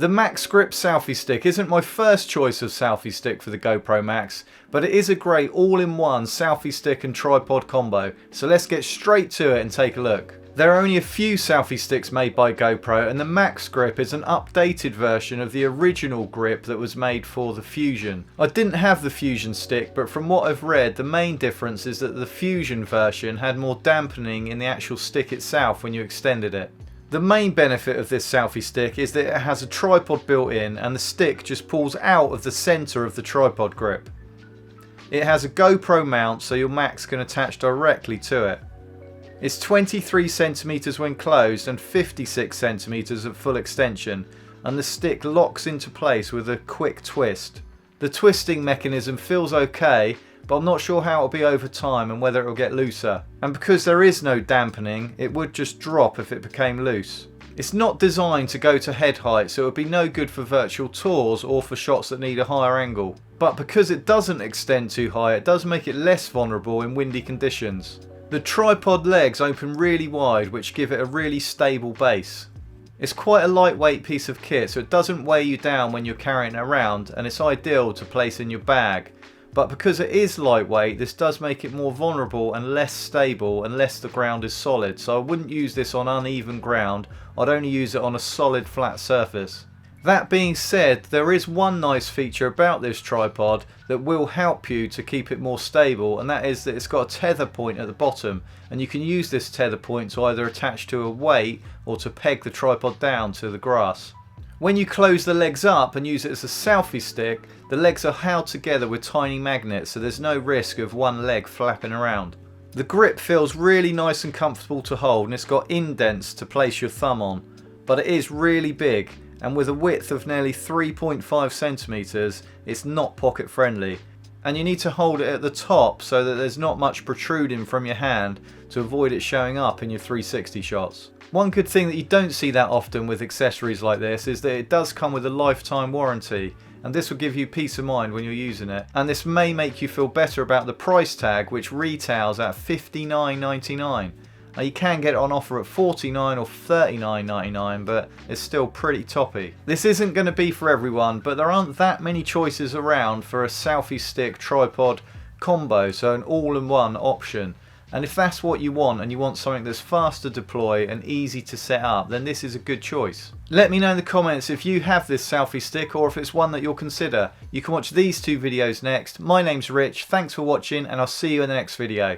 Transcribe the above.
The Max Grip selfie stick isn't my first choice of selfie stick for the GoPro Max, but it is a great all-in-one selfie stick and tripod combo, so let's get straight to it and take a look. There are only a few selfie sticks made by GoPro, and the Max Grip is an updated version of the original grip that was made for the Fusion. I didn't have the Fusion stick, but from what I've read, the main difference is that the Fusion version had more dampening in the actual stick itself when you extended it. The main benefit of this selfie stick is that it has a tripod built in and the stick just pulls out of the centre of the tripod grip. It has a GoPro mount so your Max can attach directly to it. It's 23 cm when closed and 56 cm at full extension, and the stick locks into place with a quick twist. The twisting mechanism feels okay, but I'm not sure how it'll be over time and whether it'll get looser. And because there is no dampening, it would just drop if it became loose. It's not designed to go to head height, so it would be no good for virtual tours or for shots that need a higher angle. But because it doesn't extend too high, it does make it less vulnerable in windy conditions. The tripod legs open really wide, which give it a really stable base. It's quite a lightweight piece of kit, so it doesn't weigh you down when you're carrying it around, and it's ideal to place in your bag. But because it is lightweight, this does make it more vulnerable and less stable unless the ground is solid, so I wouldn't use this on uneven ground. I'd only use it on a solid flat surface. That being said, there is one nice feature about this tripod that will help you to keep it more stable, and that is that it's got a tether point at the bottom, and you can use this tether point to either attach to a weight or to peg the tripod down to the grass. When you close the legs up and use it as a selfie stick, the legs are held together with tiny magnets, so there's no risk of one leg flapping around. The grip feels really nice and comfortable to hold, and it's got indents to place your thumb on, but it is really big, and with a width of nearly 3.5 centimeters, it's not pocket friendly. And you need to hold it at the top so that there's not much protruding from your hand to avoid it showing up in your 360 shots. One good thing that you don't see that often with accessories like this is that it does come with a lifetime warranty, and this will give you peace of mind when you're using it. And this may make you feel better about the price tag, which retails at $59.99. Now you can get it on offer at $49 or $39.99, but it's still pretty toppy. This isn't going to be for everyone, but there aren't that many choices around for a selfie stick tripod combo, so an all-in-one option. And if that's what you want, and you want something that's fast to deploy and easy to set up, then this is a good choice. Let me know in the comments if you have this selfie stick or if it's one that you'll consider. You can watch these two videos next. My name's Rich, thanks for watching, and I'll see you in the next video.